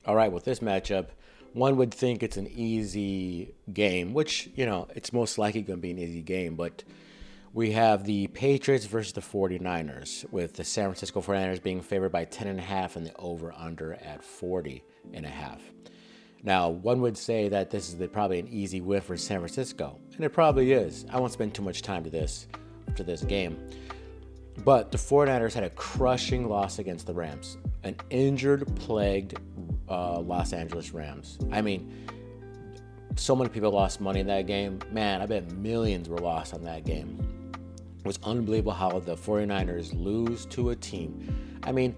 All right, with this matchup, one would think it's an easy game, which, it's most likely going to be an easy game, but we have the Patriots versus the 49ers, with the San Francisco 49ers being favored by 10.5 and the over-under at 40.5. Now, one would say that this is probably an easy win for San Francisco, and it probably is. I won't spend too much time to this game. But the 49ers had a crushing loss against the Rams, an injured-plagued Los Angeles Rams. I mean, so many people lost money in that game. Man, I bet millions were lost on that game. It was unbelievable how the 49ers lose to a team. I mean,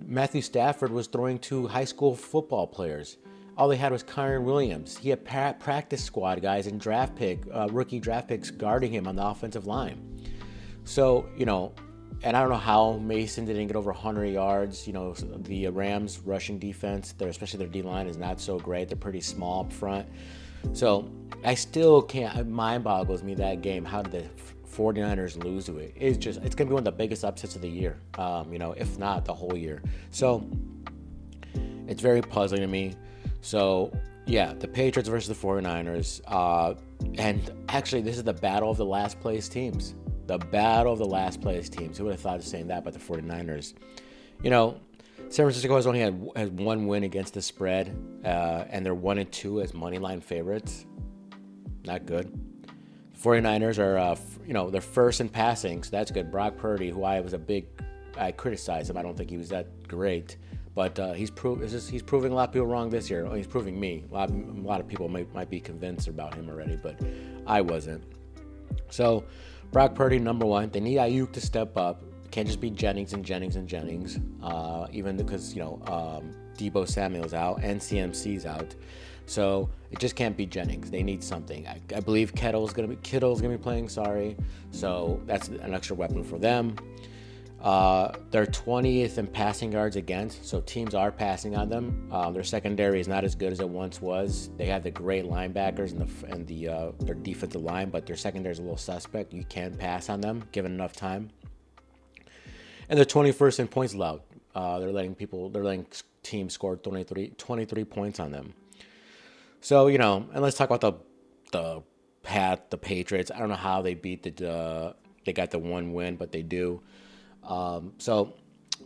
Matthew Stafford was throwing to high school football players. All they had was Kyron Williams. He had practice squad guys and rookie draft picks guarding him on the offensive line. So, and I don't know how Mason didn't get over 100 yards. The Rams rushing defense, especially their D-line, is not so great. They're pretty small up front. So I still can't, it mind boggles me that game. How did the 49ers lose to it? It's going to be one of the biggest upsets of the year, if not the whole year. So it's very puzzling to me. So yeah, the Patriots versus the 49ers. And actually, this is the battle of the last place teams. The battle of the last place teams. Who would have thought of saying that about the 49ers? San Francisco has only has one win against the spread, and they're 1-2 as money line favorites. Not good. 49ers are, they're first in passing, so that's good. Brock Purdy, who I criticized him. I don't think he was that great, but he's proving a lot of people wrong this year. He's proving me. A lot of people might be convinced about him already, but I wasn't. So Brock Purdy, number one. They need Ayuk to step up. Can't just be Jennings, even because, Deebo Samuel's out and CMC's out. So it just can't be Jennings. They need something. I believe Kittle's gonna be playing, so that's an extra weapon for them. They're 20th in passing yards against, so teams are passing on them. Their secondary is not as good as it once was. They have the great linebackers and their defensive line, but their secondary is a little suspect. You can pass on them given enough time. And they're 21st in points allowed. They're letting teams score 23 points on them. So, and let's talk about the Patriots. I don't know how they beat they got the one win, but they do. So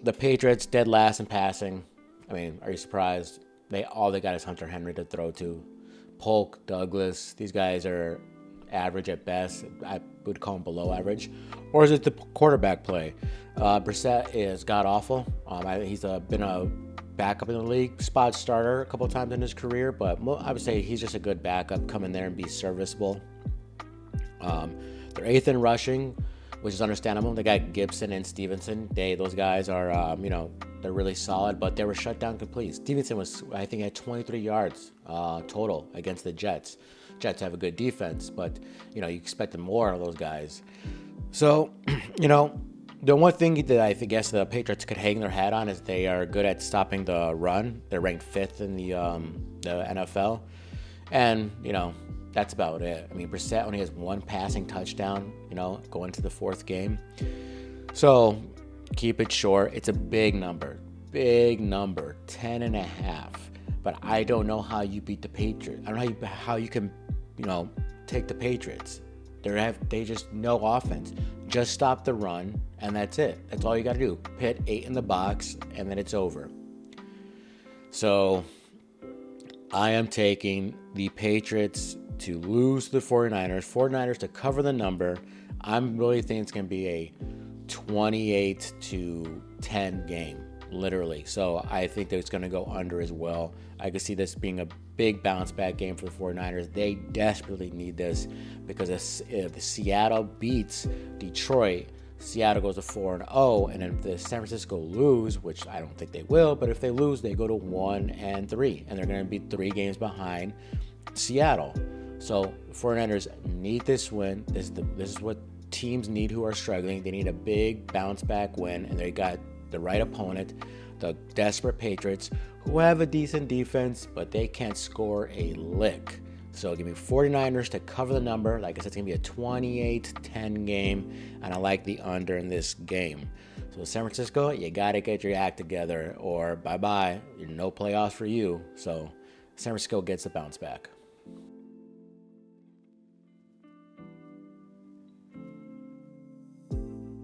the Patriots dead last in passing. I mean, are you surprised? All they got is Hunter Henry to throw to. Polk, Douglas, these guys are average at best. I would call them below average. Or is it the quarterback play? Brissett is god-awful. He's been a backup in the league, spot starter a couple of times in his career, but I would say he's just a good backup, come in there and be serviceable. They're 8th in rushing, which is understandable. They got Gibson and Stevenson. Those guys are, they're really solid, but they were shut down completely. Stevenson had 23 yards total against the Jets. Jets have a good defense, but, you expect more of those guys. So, the one thing that I guess the Patriots could hang their hat on is they are good at stopping the run. They're ranked 5th in the NFL. And, that's about it. I mean, Brissett only has one passing touchdown, going to the 4th game. So keep it short. It's a big number, 10.5. But I don't know how you beat the Patriots. I don't know how you can, take the Patriots. They just no offense. Just stop the run, and that's it. That's all you got to do. Pit 8 in the box, and then it's over. So I am taking the Patriots to lose to the 49ers. 49ers to cover the number. I'm really thinking it's going to be a 28-10 game, literally. So I think that it's going to go under as well. I could see this being a big bounce back game for the 49ers. They desperately need this because if Seattle beats Detroit, Seattle goes to 4-0, and if the San Francisco lose, which I don't think they will, but if they lose, they go to 1-3, and they're going to be 3 games behind Seattle. So 49ers need this win. This is what teams need who are struggling. They need a big bounce back win, and they got the right opponent, the desperate Patriots, who have a decent defense, but they can't score a lick. So give me 49ers to cover the number. Like I said, it's going to be a 28-10 game, and I like the under in this game. So San Francisco, you got to get your act together or bye-bye. No playoffs for you. So San Francisco gets the bounce back.